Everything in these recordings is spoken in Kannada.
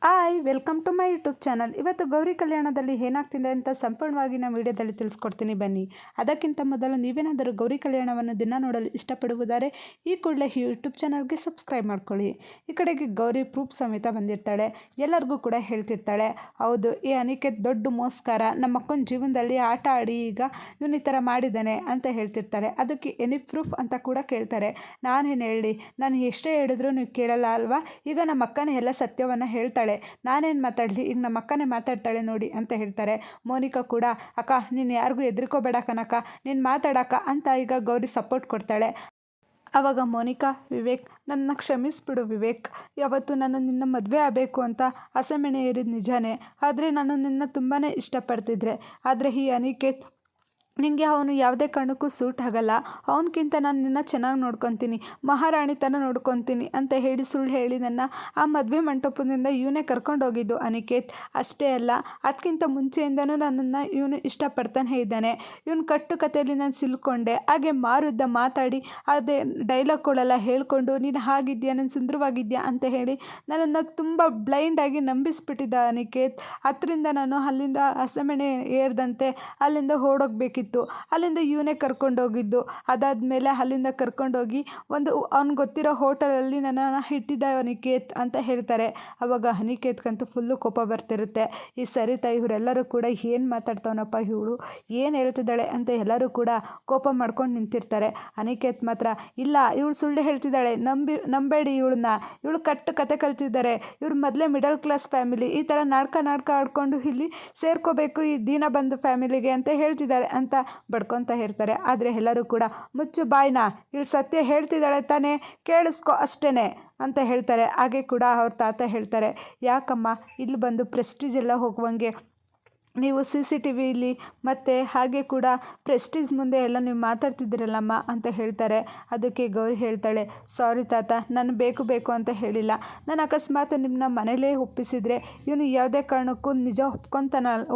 Hi welcome to my YouTube channel. ಇವತ್ತು ಗೌರಿ ಕಲ್ಯಾಣದಲ್ಲಿ ಏನಾಗ್ತಿದೆ ಅಂತ ಸಂಪೂರ್ಣವಾಗಿ ನಾನು ವಿಡಿಯೋದಲ್ಲಿ ತಿಳಿಸ್ಕೊಡ್ತೀನಿ ಬನ್ನಿ. ಅದಕ್ಕಿಂತ ಮೊದಲು ನೀವೇನಾದರೂ ಗೌರಿ ಕಲ್ಯಾಣವನ್ನು ದಿನ ನೋಡಲು ಇಷ್ಟಪಡುವುದಾದರೆ ಈ ಕೂಡಲೇ ಈ ಯೂಟ್ಯೂಬ್ ಚಾನಲ್ಗೆ ಸಬ್ಸ್ಕ್ರೈಬ್ ಮಾಡ್ಕೊಳ್ಳಿ. ಈ ಕಡೆಗೆ ಗೌರಿ ಪ್ರೂಫ್ ಸಮೇತ ಬಂದಿರ್ತಾಳೆ, ಎಲ್ಲರಿಗೂ ಕೂಡ ಹೇಳ್ತಿರ್ತಾಳೆ, ಹೌದು ಈ ಅನಿಕೇತ್ ದೊಡ್ಡ ಮೋಸ್ಕಾರ, ನಮ್ಮ ಅಕ್ಕನ ಜೀವನದಲ್ಲಿ ಆಟ ಆಡಿ ಈಗ ಇವನು ಈ ಥರ ಮಾಡಿದ್ದಾನೆ ಅಂತ ಹೇಳ್ತಿರ್ತಾರೆ. ಅದಕ್ಕೆ ಎನಿ ಪ್ರೂಫ್ ಅಂತ ಕೂಡ ಕೇಳ್ತಾರೆ. ನಾನೇನು ಹೇಳಿ, ನಾನು ಎಷ್ಟೇ ಹೇಳಿದ್ರು ನೀವು ಕೇಳಲ್ಲ ಅಲ್ವಾ, ಈಗ ನಮ್ಮ ಅಕ್ಕನೇ ಎಲ್ಲ ಸತ್ಯವನ್ನು ಹೇಳ್ತಾಳೆ, ನಾನೇನು ಮಾತಾಡಲಿ, ಈಗ ನಮ್ಮ ಅಕ್ಕನೇ ಮಾತಾಡ್ತಾಳೆ ನೋಡಿ ಅಂತ ಹೇಳ್ತಾರೆ. ಮೋನಿಕಾ ಕೂಡ ಅಕ್ಕ ನೀನು ಯಾರಿಗೂ ಹೆದರ್ಕೋಬೇಡ ಕನಕ, ನೀನು ಮಾತಾಡಕ್ಕ ಅಂತ ಈಗ ಗೌರಿ ಸಪೋರ್ಟ್ ಕೊಡ್ತಾಳೆ. ಆವಾಗ ಮೋನಿಕಾ, ವಿವೇಕ್ ನನ್ನ ಕ್ಷಮಿಸ್ಬಿಡು ವಿವೇಕ್, ಯಾವತ್ತು ನಾನು ನಿನ್ನ ಮದುವೆ ಆಗಬೇಕು ಅಂತ ಹಸೆಮಣೆ ಏರಿದ ನಿಜಾನೇ, ಆದರೆ ನಾನು ನಿನ್ನ ತುಂಬಾ ಇಷ್ಟಪಡ್ತಿದ್ರೆ, ಆದರೆ ಈ ಅನಿಕೇತ್ ನಿನಗೆ ಅವನು ಯಾವುದೇ ಕಾರಣಕ್ಕೂ ಸೂಟ್ ಆಗಲ್ಲ, ಅವನಕ್ಕಿಂತ ನಾನು ನಿನ್ನ ಚೆನ್ನಾಗಿ ನೋಡ್ಕೊತೀನಿ, ಮಹಾರಾಣಿ ತನ ನೋಡ್ಕೊತೀನಿ ಅಂತ ಹೇಳಿ ಸುಳ್ಳು ಹೇಳಿ ನನ್ನ ಆ ಮದುವೆ ಮಂಟಪದಿಂದ ಇವನೇ ಕರ್ಕೊಂಡೋಗಿದ್ದು ಅನಿಕೇತ್. ಅಷ್ಟೇ ಅಲ್ಲ, ಅದಕ್ಕಿಂತ ಮುಂಚೆಯಿಂದನೂ ನನ್ನನ್ನು ಇವನು ಇಷ್ಟಪಡ್ತಾನೆ ಇದ್ದಾನೆ. ಇವನು ಕಟ್ಟು ಕಥೆಯಲ್ಲಿ ನಾನು ಸಿಲ್ಕೊಂಡೆ, ಹಾಗೆ ಮಾರುದ್ದ ಮಾತಾಡಿ ಅದೇ ಡೈಲಾಗ್ಗಳೆಲ್ಲ ಹೇಳ್ಕೊಂಡು ನೀನು ಹಾಗಿದ್ಯಾ, ನೀನು ಸುಂದರವಾಗಿದ್ಯಾ ಅಂತ ಹೇಳಿ ನನ್ನನ್ನು ತುಂಬ ಬ್ಲೈಂಡಾಗಿ ನಂಬಿಸ್ಬಿಟ್ಟಿದ್ದ ಅನಿಕೇತ್. ಅದರಿಂದ ನಾನು ಅಲ್ಲಿಂದ ಹಸೆಮಣೆ ಏರ್ದಂತೆ ಅಲ್ಲಿಂದ ಓಡೋಗ್ಬೇಕಿತ್ತು. ಅಲ್ಲಿಂದ ಇವನೇ ಕರ್ಕೊಂಡೋಗಿದ್ದು. ಅದಾದಮೇಲೆ ಅಲ್ಲಿಂದ ಕರ್ಕೊಂಡೋಗಿ ಒಂದು ಅವ್ನಿಗೆ ಗೊತ್ತಿರೋ ಹೋಟೆಲಲ್ಲಿ ನನ್ನನ್ನು ಇಟ್ಟಿದ್ದ ಅನಿಕೇತ್ ಅಂತ ಹೇಳ್ತಾರೆ. ಆವಾಗ ಅನಿಕೇತ್ಗಂತೂ ಫುಲ್ಲು ಕೋಪ ಬರ್ತಿರುತ್ತೆ. ಈ ಸರಿತಾ ಇವರೆಲ್ಲರೂ ಕೂಡ ಏನು ಮಾತಾಡ್ತಾವನಪ್ಪ ಇವಳು, ಏನು ಹೇಳ್ತಿದ್ದಾಳೆ ಅಂತ ಎಲ್ಲರೂ ಕೂಡ ಕೋಪ ಮಾಡ್ಕೊಂಡು ನಿಂತಿರ್ತಾರೆ. ಅನಿಕೇತ್ ಮಾತ್ರ ಇಲ್ಲ, ಇವಳು ಸುಳ್ಳು ಹೇಳ್ತಿದ್ದಾಳೆ, ನಂಬೇಡಿ ಇವಳನ್ನ, ಇವಳು ಕತೆ ಕಲ್ತಿದ್ದಾರೆ, ಇವ್ರು ಮೊದಲೇ ಮಿಡಲ್ ಕ್ಲಾಸ್ ಫ್ಯಾಮಿಲಿ, ಈ ಥರ ನಾಟಕ ಆಡ್ಕೊಂಡು ಇಲ್ಲಿ ಸೇರ್ಕೋಬೇಕು ಈ ದೀನಬಂಧು ಫ್ಯಾಮಿಲಿಗೆ ಅಂತ ಹೇಳ್ತಿದ್ದಾರೆ ಅಂತ ಬಡ್ಕೊತಾ ಇರ್ತಾರೆ. ಆದರೆ ಎಲ್ಲರೂ ಕೂಡ ಮುಚ್ಚು ಬಾಯ್ನ, ಇವಳು ಸತ್ಯ ಹೇಳ್ತಿದ್ದಾಳೆ ತಾನೇ, ಕೇಳಿಸ್ಕೊ ಅಷ್ಟೇ ಅಂತ ಹೇಳ್ತಾರೆ. ಹಾಗೆ ಕೂಡ ಅವ್ರ ತಾತ ಹೇಳ್ತಾರೆ, ಯಾಕಮ್ಮ ಇಲ್ಲಿ ಬಂದು ಪ್ರೆಸ್ಟೀಜ್ ಎಲ್ಲ ಹೋಗುವಂಗೆ ನೀವು CCTV ಇಲ್ಲಿ ಮತ್ತು ಹಾಗೆ ಕೂಡ ಪ್ರೆಸ್ಟೀಜ್ ಮುಂದೆ ಎಲ್ಲ ನೀವು ಮಾತಾಡ್ತಿದ್ದೀರಲ್ಲಮ್ಮ ಅಂತ ಹೇಳ್ತಾರೆ. ಅದಕ್ಕೆ ಗೌರಿ ಹೇಳ್ತಾಳೆ, ಸಾರಿ ತಾತ, ನಾನು ಬೇಕು ಅಂತ ಹೇಳಿಲ್ಲ, ನಾನು ಅಕಸ್ಮಾತ್ ನಿಮ್ಮನ್ನ ಮನೇಲೇ ಒಪ್ಪಿಸಿದರೆ ಇವನು ಯಾವುದೇ ಕಾರಣಕ್ಕೂ ನಿಜ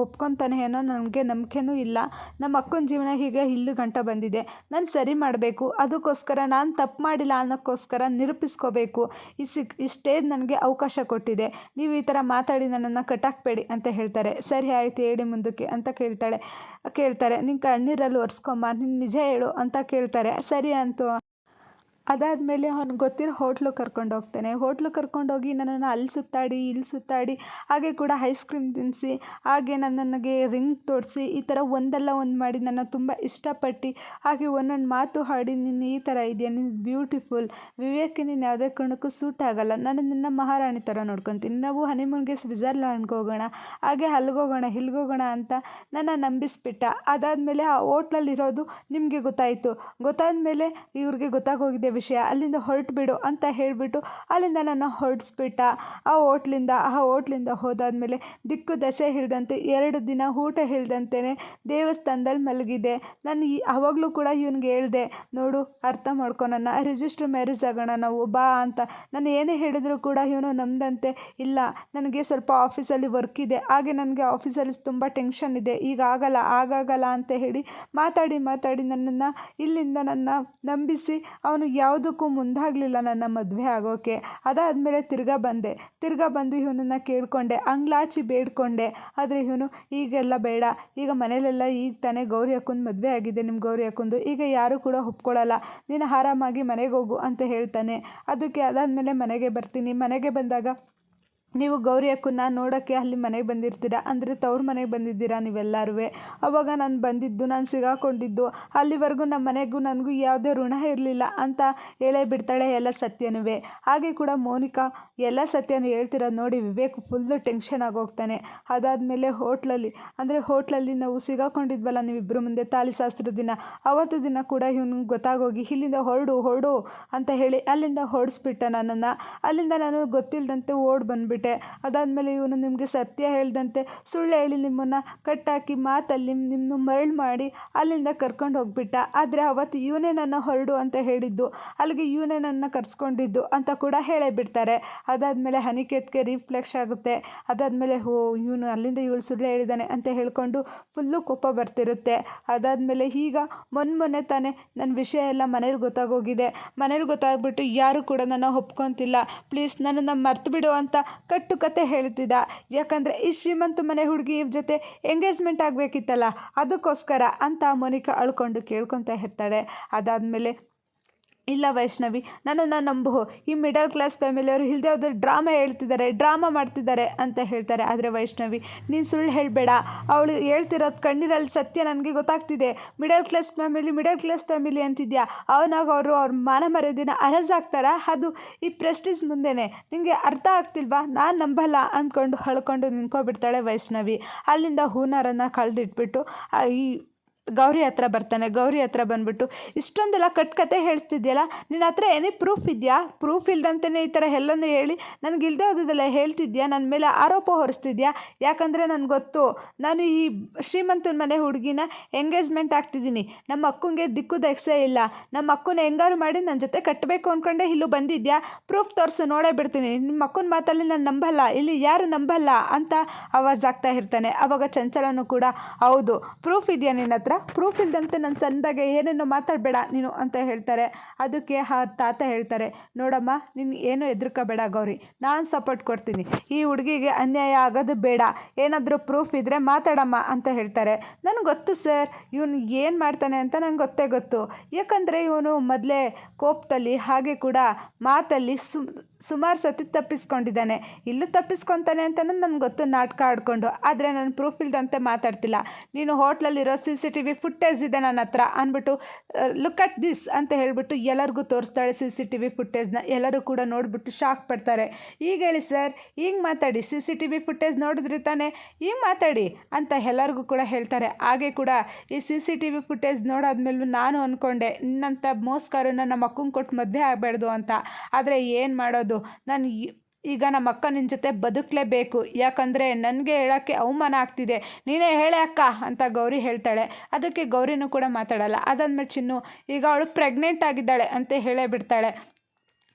ಒಪ್ಕೊತಾನೆ ಏನೋ ನನಗೆ ನಂಬಿಕೆನೂ ಇಲ್ಲ. ನಮ್ಮ ಅಕ್ಕನ ಜೀವನ ಹೀಗೆ ಇಲ್ಲಿ ಗಂಟ ಬಂದಿದೆ, ನಾನು ಸರಿ ಮಾಡಬೇಕು, ಅದಕ್ಕೋಸ್ಕರ ನಾನು ತಪ್ಪು ಮಾಡಿಲ್ಲ ಅನ್ನೋಕ್ಕೋಸ್ಕರ ನಿರೂಪಿಸ್ಕೋಬೇಕು, ಈ ಸ್ಟೇಜ್ ನನಗೆ ಅವಕಾಶ ಕೊಟ್ಟಿದೆ, ನೀವು ಈ ಥರ ಮಾತಾಡಿ ನನ್ನನ್ನು ಕಟ್ಟಾಕಬೇಡಿ ಅಂತ ಹೇಳ್ತಾರೆ. ಸರಿ ಆಯಿತು ಹೇಳಿ ಮುಂದಕ್ಕೆ ಅಂತ ಕೇಳ್ತಾರೆ. ನಿನ್ನ ಕಣ್ಣೀರಲ್ಲಿ ಒರೆಸ್ಕೊಂಬ, ನೀನು ನಿಜ ಹೇಳು ಅಂತ ಕೇಳ್ತಾರೆ. ಸರಿ ಅಂತು. ಅದಾದಮೇಲೆ ಅವ್ನಿಗೆ ಗೊತ್ತಿರೋ ಹೋಟ್ಲಿಗೆ ಕರ್ಕೊಂಡೋಗಿ ನನ್ನನ್ನು ಅಲ್ಲಿ ಸುತ್ತಾಡಿ ಇಲ್ಲಿ ಸುತ್ತಾಡಿ, ಹಾಗೆ ಕೂಡ ಐಸ್ ಕ್ರೀಮ್ ತಿನ್ನಿಸಿ, ಹಾಗೆ ನನಗೆ ರಿಂಗ್ ತೋರಿಸಿ, ಈ ಥರ ಒಂದಲ್ಲ ಒಂದು ಮಾಡಿ ನನ್ನ ತುಂಬ ಇಷ್ಟಪಟ್ಟು, ಹಾಗೆ ಒಂದೊಂದು ಮಾತು ಹಾಡಿ ನೀನು ಈ ಥರ ಇದೆಯಾ, ನೀನು ಬ್ಯೂಟಿಫುಲ್ ವಿವೇಕ್, ನೀನು ಯಾವುದೇ ಕಾರಣಕ್ಕೂ ಸೂಟ್ ಆಗಲ್ಲ, ನಾನು ನಿನ್ನ ಮಹಾರಾಣಿ ಥರ ನೋಡ್ಕೊತೀನಿ, ನಾವು ಹನಿಮೂನ್ಗೆ ಸ್ವಿಟ್ಜರ್ಲ್ಯಾಂಡ್ಗೆ ಹೋಗೋಣ, ಹಾಗೆ ಅಲ್ಲಿಗೋಗೋಣ ಇಲ್ಲಿಗೋಗೋಣ ಅಂತ ನನ್ನ ನಂಬಿಸ್ಬಿಟ್ಟ. ಅದಾದಮೇಲೆ ಆ ಹೋಟ್ಲಲ್ಲಿರೋದು ನಿಮಗೆ ಗೊತ್ತಾದಮೇಲೆ ಇವ್ರಿಗೆ ಗೊತ್ತಾಗೋಗಿದೆ ವಿಷಯ, ಅಲ್ಲಿಂದ ಹೊರಟುಬಿಡು ಅಂತ ಹೇಳಿಬಿಟ್ಟು ಅಲ್ಲಿಂದ ನನ್ನ ಹೊರಡಿಸ್ಬಿಟ್ಟ ಆ ಹೋಟ್ಲಿಂದ ಹೋದಾದ್ಮೇಲೆ ದಿಕ್ಕು ದಸೆ ಹಿಡ್ದಂತೆ 2 ದಿನ ಊಟ ಹಿಡ್ದಂತೆಯೇ ದೇವಸ್ಥಾನದಲ್ಲಿ ಮಲಗಿದೆ. ನಾನು ಆವಾಗಲೂ ಕೂಡ ಇವನಿಗೆ ಹೇಳಿದೆ, ನೋಡು ಅರ್ಥ ಮಾಡ್ಕೊ, ನನ್ನ ರಿಜಿಸ್ಟರ್ ಮ್ಯಾರೇಜ್ ಆಗೋಣ ನಾವು ಬಾ ಅಂತ. ನಾನು ಏನೇ ಹೇಳಿದ್ರು ಕೂಡ ಇವನು ನಮ್ದಂತೆ, ಇಲ್ಲ ನನಗೆ ಸ್ವಲ್ಪ ಆಫೀಸಲ್ಲಿ ವರ್ಕ್ ಇದೆ, ಹಾಗೆ ನನಗೆ ಆಫೀಸಲ್ಲಿ ತುಂಬ ಟೆನ್ಷನ್ ಇದೆ, ಈಗ ಆಗಾಗಲ್ಲ ಅಂತ ಹೇಳಿ ಮಾತಾಡಿ ನನ್ನನ್ನು ಇಲ್ಲಿಂದ ನನ್ನ ನಂಬಿಸಿ ಅವನು ಯಾವುದಕ್ಕೂ ಮುಂದಾಗಲಿಲ್ಲ ನನ್ನ ಮದುವೆ ಆಗೋಕ್ಕೆ. ಅದಾದಮೇಲೆ ತಿರ್ಗಾ ಬಂದು ಇವನನ್ನು ಕೇಳಿಕೊಂಡೆ, ಅಂಗ್ಲಾಚಿ ಬೇಡ್ಕೊಂಡೆ, ಆದರೆ ಇವನು ಈಗೆಲ್ಲ ಬೇಡ, ಈಗ ಮನೇಲೆಲ್ಲ ಈಗ ತಾನೇ ಗೌರಿ ಅಕ್ಕಂದು ಮದುವೆ ಆಗಿದೆ, ನಿಮ್ಮ ಗೌರಿ ಅಕ್ಕಂದು, ಈಗ ಯಾರೂ ಕೂಡ ಒಪ್ಕೊಳ್ಳಲ್ಲ, ನೀನು ಆರಾಮಾಗಿ ಮನೆಗೆ ಹೋಗು ಅಂತ ಹೇಳ್ತಾನೆ. ಅದಕ್ಕೆ ಅದಾದಮೇಲೆ ಮನೆಗೆ ಬಂದಾಗ ನೀವು ಗೌರಿ ಅಕ್ಕನ್ನ ನೋಡೋಕ್ಕೆ ಅಲ್ಲಿ ಮನೆಗೆ ಬಂದಿರ್ತೀರ, ಅಂದರೆ ತವ್ರ ಮನೆಗೆ ಬಂದಿದ್ದೀರಾ ನೀವೆಲ್ಲರೂ. ಅವಾಗ ನಾನು ಸಿಗಾಕೊಂಡಿದ್ದು, ಅಲ್ಲಿವರೆಗೂ ನಮ್ಮ ಮನೆಗೂ ನನಗೂ ಯಾವುದೇ ಋಣ ಇರಲಿಲ್ಲ ಅಂತ ಹೇಳೇ ಬಿಡ್ತಾಳೆ ಎಲ್ಲ ಸತ್ಯನೂ. ಹಾಗೆ ಕೂಡ ಮೋನಿಕಾ ಎಲ್ಲ ಸತ್ಯನೂ ಹೇಳ್ತಿರೋದು ನೋಡಿ ವಿವೇಕ್ ಫುಲ್ಲು ಟೆನ್ಷನ್ ಆಗೋಗ್ತಾನೆ. ಅದಾದಮೇಲೆ ಹೋಟ್ಲಲ್ಲಿ ನಾವು ಸಿಗಾಕೊಂಡಿದ್ವಲ್ಲ ನೀವಿಬ್ಬರು ಮುಂದೆ ತಾಳಿ ಶಾಸ್ತ್ರದ ದಿನ, ಅವತ್ತು ದಿನ ಕೂಡ ಇವನಿಗೆ ಗೊತ್ತಾಗೋಗಿ ಇಲ್ಲಿಂದ ಹೊರಡು ಅಂತ ಹೇಳಿ ಅಲ್ಲಿಂದ ಹೊರಡಿಸ್ಬಿಟ್ಟ ನನ್ನನ್ನು. ಅಲ್ಲಿಂದ ನಾನು ಗೊತ್ತಿಲ್ಲದಂತೆ ಓಡಿ ಬಂದುಬಿಟ್ಟೆ. ಅದಾದಮೇಲೆ ಇವನು ನಿಮಗೆ ಸತ್ಯ ಹೇಳ್ದಂತೆ ಸುಳ್ಳು ಹೇಳಿ ನಿಮ್ಮನ್ನು ಕಟ್ಟಾಕಿ ಮಾತಲ್ಲಿ ನಿಮ್ಮನ್ನು ಮರಳು ಮಾಡಿ ಅಲ್ಲಿಂದ ಕರ್ಕೊಂಡು ಹೋಗ್ಬಿಟ್ಟ. ಆದರೆ ಅವತ್ತು ಇವನೇ ನನ್ನ ಹೊರಡು ಅಂತ ಹೇಳಿದ್ದು, ಅಲ್ಲಿಗೆ ಇವನೇ ನನ್ನ ಕರ್ಸ್ಕೊಂಡಿದ್ದು ಅಂತ ಕೂಡ ಹೇಳೇ ಬಿಡ್ತಾರೆ. ಅದಾದಮೇಲೆ ಅನಿಕೇತ್ಗೆ ರಿಫ್ಲೆಕ್ಸ್ ಆಗುತ್ತೆ. ಅದಾದಮೇಲೆ ಇವನು ಅಲ್ಲಿಂದ ಇವಳು ಸುಳ್ಳು ಹೇಳಿದ್ದಾನೆ ಅಂತ ಹೇಳ್ಕೊಂಡು ಫುಲ್ಲು ಕೋಪ ಬರ್ತಿರುತ್ತೆ. ಅದಾದಮೇಲೆ ಈಗ ಮೊನ್ನೆ ತಾನೇ ನನ್ನ ವಿಷಯ ಎಲ್ಲ ಮನೇಲಿ ಗೊತ್ತಾಗೋಗಿದೆ, ಮನೇಲಿ ಗೊತ್ತಾಗ್ಬಿಟ್ಟು ಯಾರೂ ಕೂಡ ನನ್ನ ಒಪ್ಕೊತಿಲ್ಲ, ಪ್ಲೀಸ್ ನನ್ನನ್ನು ಮರ್ತು ಬಿಡು ಅಂತ ಕತೆ ಹೇಳ್ತಿದ್ದ. ಯಾಕಂದರೆ ಈ ಶ್ರೀಮಂತ ಮನೆ ಹುಡುಗಿ ಜೊತೆ ಎಂಗೇಜ್ಮೆಂಟ್ ಆಗಬೇಕಿತ್ತಲ್ಲ, ಅದಕ್ಕೋಸ್ಕರ ಅಂತ ಮೋನಿಕಾ ಅಳ್ಕೊಂಡು ಕೇಳ್ಕೊತಾ ಇರ್ತಾಳೆ. ಅದಾದಮೇಲೆ ಇಲ್ಲ ವೈಷ್ಣವಿ, ನನ್ನನ್ನು ನಂಬು, ಈ ಮಿಡಲ್ ಕ್ಲಾಸ್ ಫ್ಯಾಮಿಲಿಯವರು ಇಲ್ಲದೆ ಹೋದ್ರೆ ಡ್ರಾಮಾ ಮಾಡ್ತಿದ್ದಾರೆ ಅಂತ ಹೇಳ್ತಾರೆ. ಆದರೆ ವೈಷ್ಣವಿ, ನೀನು ಸುಳ್ಳು ಹೇಳಬೇಡ, ಅವಳು ಹೇಳ್ತಿರೋದು ಕಣ್ಣೀರಲ್ಲಿ ಸತ್ಯ ನನಗೆ ಗೊತ್ತಾಗ್ತಿದೆ. ಮಿಡಲ್ ಕ್ಲಾಸ್ ಫ್ಯಾಮಿಲಿ ಅಂತಿದ್ಯಾ, ಅವನಾಗ ಅವ್ರ ಮಾನ ಮರ್ಯಾದೆನ ಹರಾಜಾಗ್ತಾರಾ? ಅದು ಈ ಪ್ರೆಸ್ಟೀಜ್ ಮುಂದೆನೇ. ನಿನಗೆ ಅರ್ಥ ಆಗ್ತಿಲ್ವಾ? ನಾನು ನಂಬಲ್ಲ ಅಂದ್ಕೊಂಡು ಅಳ್ಕೊಂಡು ನಿಂತ್ಕೊಬಿಡ್ತಾಳೆ ವೈಷ್ಣವಿ. ಅಲ್ಲಿಂದ ಹೂನಾರನ್ನು ಕಳೆದಿಟ್ಬಿಟ್ಟು ಈ ಗೌರಿ ಹತ್ರ ಬರ್ತಾನೆ. ಗೌರಿ ಹತ್ರ ಬಂದುಬಿಟ್ಟು, ಇಷ್ಟೊಂದೆಲ್ಲ ಕತೆ ಹೇಳ್ತಿದ್ಯಲ್ಲ, ನಿನ್ನ ಹತ್ರ ಏನೇ ಪ್ರೂಫ್ ಇದೆಯಾ? ಪ್ರೂಫ್ ಇಲ್ದಂತೆಯೇ ಈ ಥರ ಎಲ್ಲನೂ ಹೇಳಿ ನನಗೆ ಇಲ್ಲದೆ ಹೋದದೆಲ್ಲ ಹೇಳ್ತಿದ್ಯಾ, ನನ್ನ ಮೇಲೆ ಆರೋಪ ಹೊರಿಸ್ತಿದ್ಯಾ? ಯಾಕಂದರೆ ನನಗೆ ಗೊತ್ತು, ನಾನು ಈ ಶ್ರೀಮಂತನ ಮನೆ ಹುಡುಗಿನ ಎಂಗೇಜ್ಮೆಂಟ್ ಆಗ್ತಿದ್ದೀನಿ. ನಮ್ಮ ಅಕ್ಕಂಗೆ ದಿಕ್ಕು ದೆಸೆ ಇಲ್ಲ. ನಮ್ಮ ಅಕ್ಕನ ಹೆಂಗಾರು ಮಾಡಿ ನನ್ನ ಜೊತೆ ಕಟ್ಟಬೇಕು ಅಂದ್ಕೊಂಡೆ ಇಲ್ಲೂ ಬಂದಿದ್ಯಾ? ಪ್ರೂಫ್ ತೋರಿಸು, ನೋಡೇ ಬಿಡ್ತೀನಿ. ನಿಮ್ಮ ಅಕ್ಕನ ಮಾತಲ್ಲಿ ನಾನು ನಂಬಲ್ಲ, ಇಲ್ಲಿ ಯಾರು ನಂಬಲ್ಲ ಅಂತ ಆವಾಜ್ ಆಗ್ತಾ ಇರ್ತಾನೆ. ಆವಾಗ ಚಂಚಲನೂ ಕೂಡ, ಹೌದು, ಪ್ರೂಫ್ ಇದೆಯಾ ನಿನ್ನ ಹತ್ರ? ಪ್ರೂಫ್ ಇಲ್ದಂತೆ ನನ್ನ ಸಣ್ಣ ಬಗ್ಗೆ ಏನೇನೋ ಮಾತಾಡಬೇಡ ನೀನು ಅಂತ ಹೇಳ್ತಾರೆ. ಅದಕ್ಕೆ ಆ ತಾತ ಹೇಳ್ತಾರೆ, ನೋಡಮ್ಮ, ನೀನು ಏನೂ ಹೆದರ್ಕೋಬೇಡ ಗೌರಿ, ನಾನು ಸಪೋರ್ಟ್ ಕೊಡ್ತೀನಿ. ಈ ಹುಡುಗಿಗೆ ಅನ್ಯಾಯ ಆಗೋದು ಬೇಡ. ಏನಾದರೂ ಪ್ರೂಫ್ ಇದ್ದರೆ ಮಾತಾಡಮ್ಮ ಅಂತ ಹೇಳ್ತಾರೆ. ನನಗೆ ಗೊತ್ತು ಸರ್, ಇವನು ಏನು ಮಾಡ್ತಾನೆ ಅಂತ ನಂಗೆ ಗೊತ್ತು. ಯಾಕಂದರೆ ಇವನು ಮೊದಲೇ ಕೋಪದಲ್ಲಿ ಹಾಗೆ ಕೂಡ ಮಾತಲ್ಲಿ ಸುಮಾರು ಸತಿ ತಪ್ಪಿಸ್ಕೊಂಡಿದ್ದಾನೆ. ಇಲ್ಲೂ ತಪ್ಪಿಸ್ಕೊತಾನೆ ಅಂತ ನನಗೆ ಗೊತ್ತು, ನಾಟಕ ಆಡಿಕೊಂಡು. ಆದರೆ ನಾನು ಪ್ರೂಫ್ ಇಲ್ದಂತೆ ಮಾತಾಡ್ತಿಲ್ಲ. ನೀನು ಹೋಟ್ಲಲ್ಲಿರೋ CCTV ಫುಟೇಜ್ ಇದೆ ನನ್ನ ಹತ್ರ ಅಂದ್ಬಿಟ್ಟು, ಲುಕ್ ಅಟ್ ದಿಸ್ ಅಂತ ಹೇಳಿಬಿಟ್ಟು ಎಲ್ಲರಿಗೂ ತೋರಿಸ್ತಾಳೆ CCTV ಫುಟೇಜ್ನ. ಎಲ್ಲರೂ ಕೂಡ ನೋಡಿಬಿಟ್ಟು ಶಾಕ್ ಪಡ್ತಾರೆ. ಈಗ ಹೇಳಿ ಸರ್, ಈಗ ಮಾತಾಡಿ, CCTV ಫುಟೇಜ್ ನೋಡಿದ್ರಿ ತಾನೆ, ಈಗ ಮಾತಾಡಿ ಅಂತ ಎಲ್ಲರಿಗೂ ಕೂಡ ಹೇಳ್ತಾರೆ. ಹಾಗೆ ಕೂಡ ಈ CCTV ಫುಟೇಜ್ ನೋಡಾದ್ಮೇಲೂ ನಾನು ಅಂದ್ಕೊಂಡೆ, ನಿನ್ನಂಥ ಮೋಸ್ಕರನ್ನ ನಮ್ಮ ಅಕ್ಕಂಗೆ ಕೊಟ್ಟು ಮದುವೆ ಆಗಬಾರ್ದು ಅಂತ. ಆದರೆ ಏನು ಮಾಡೋದು, ನಾನು ಈಗ ನಮ್ಮ ಅಕ್ಕ ನಿನ್ನ ಜೊತೆ ಬದುಕಲೇಬೇಕು. ಯಾಕಂದರೆ ನನಗೆ ಹೇಳೋಕ್ಕೆ ಅವಮಾನ ಆಗ್ತಿದೆ. ನೀನೇ ಹೇಳೆ ಅಕ್ಕ ಅಂತ ಗೌರಿ ಹೇಳ್ತಾಳೆ. ಅದಕ್ಕೆ ಗೌರಿನೂ ಕೂಡ ಮಾತಾಡಲ್ಲ. ಅದಾದಮೇಲೆ ಚಿನ್ನು, ಈಗ ಅವಳು ಪ್ರೆಗ್ನೆಂಟ್ ಆಗಿದ್ದಾಳೆ ಅಂತ ಹೇಳೇ ಬಿಡ್ತಾಳೆ.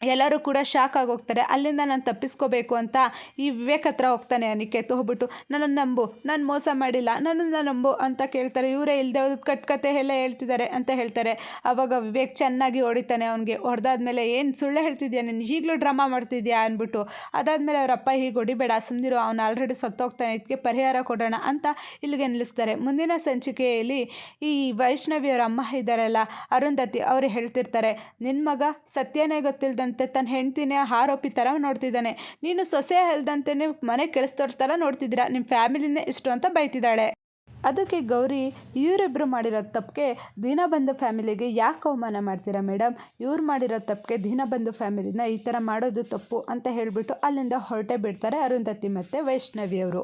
ಎಲ್ಲರೂ ಕೂಡ ಶಾಕ್ ಆಗೋಗ್ತಾರೆ. ಅಲ್ಲಿಂದ ನಾನು ತಪ್ಪಿಸ್ಕೋಬೇಕು ಅಂತ ಈ ವಿವೇಕ್ ಹತ್ರ ಹೋಗ್ತಾನೆ ಅನಿಕೇತ್. ಹೋಗ್ಬಿಟ್ಟು, ನನ್ನನ್ನು ನಂಬು, ನಾನು ಮೋಸ ಮಾಡಿಲ್ಲ, ನನ್ನನ್ನು ನಂಬು ಅಂತ ಕೇಳ್ತಾರೆ. ಇವರೇ ಇಲ್ಲದೆ ಹೋದ ಕತೆ ಎಲ್ಲ ಹೇಳ್ತಿದ್ದಾರೆ ಅಂತ ಹೇಳ್ತಾರೆ. ಆವಾಗ ವಿವೇಕ್ ಚೆನ್ನಾಗಿ ಹೊಡಿತಾನೆ ಅವನಿಗೆ. ಹೊಡೆದಾದ್ಮೇಲೆ, ಏನು ಸುಳ್ಳು ಹೇಳ್ತಿದ್ಯಾ ನೀನು, ಈಗಲೂ ಡ್ರಾಮಾ ಮಾಡ್ತಿದ್ಯಾ ಅಂದ್ಬಿಟ್ಟು. ಅದಾದಮೇಲೆ ಅವರಪ್ಪ, ಹೀಗೆ ಹೊಡಿಬೇಡ, ಸುಮ್ಮನಿರು, ಅವನು ಆಲ್ರೆಡಿ ಸತ್ತೋಗ್ತಾನೆ, ಇದಕ್ಕೆ ಪರಿಹಾರ ಕೊಡೋಣ ಅಂತ ಇಲ್ಲಿಗೆ ನಿಲ್ಲಿಸ್ತಾರೆ. ಮುಂದಿನ ಸಂಚಿಕೆಯಲ್ಲಿ ಈ ವೈಷ್ಣವಿಯವರ ಅಮ್ಮ ಇದ್ದಾರಲ್ಲ, ಅರುಂಧತಿ, ಅವರು ಹೇಳ್ತಿರ್ತಾರೆ, ನಿನ್ನ ಮಗ ಸತ್ಯನೇ ಗೊತ್ತಿಲ್ಲದ ತನ್ನ ಹೆಂಡ್ತಿನೇ ಆರೋಪಿ ಥರ ನೋಡ್ತಿದ್ದಾನೆ. ನೀನು ಸೊಸೆ ಅಲ್ದಂತೆಯೇ ಮನೆ ಕೆಲಸದವ್ರ ಥರ ನೋಡ್ತಿದ್ದೀರಾ, ನಿಮ್ಮ ಫ್ಯಾಮಿಲಿನೇ ಇಷ್ಟು ಅಂತ ಬೈತಿದ್ದಾಳೆ. ಅದಕ್ಕೆ ಗೌರಿ, ಇವರಿಬ್ಬರು ಮಾಡಿರೋ ತಪ್ಪಿಗೆ ದೀನಬಂಧು ಫ್ಯಾಮಿಲಿಗೆ ಯಾಕೆ ಅವಮಾನ ಮಾಡ್ತೀರಾ ಮೇಡಮ್? ಇವ್ರು ಮಾಡಿರೋ ತಪ್ಪಿಗೆ ದೀನಬಂಧು ಫ್ಯಾಮಿಲಿನ ಈ ಥರ ಮಾಡೋದು ತಪ್ಪು ಅಂತ ಹೇಳಿಬಿಟ್ಟು ಅಲ್ಲಿಂದ ಹೊರಟೇ ಬಿಡ್ತಾರೆ ಅರುಂಧತಿ ಮತ್ತು ವೈಷ್ಣವಿಯವರು.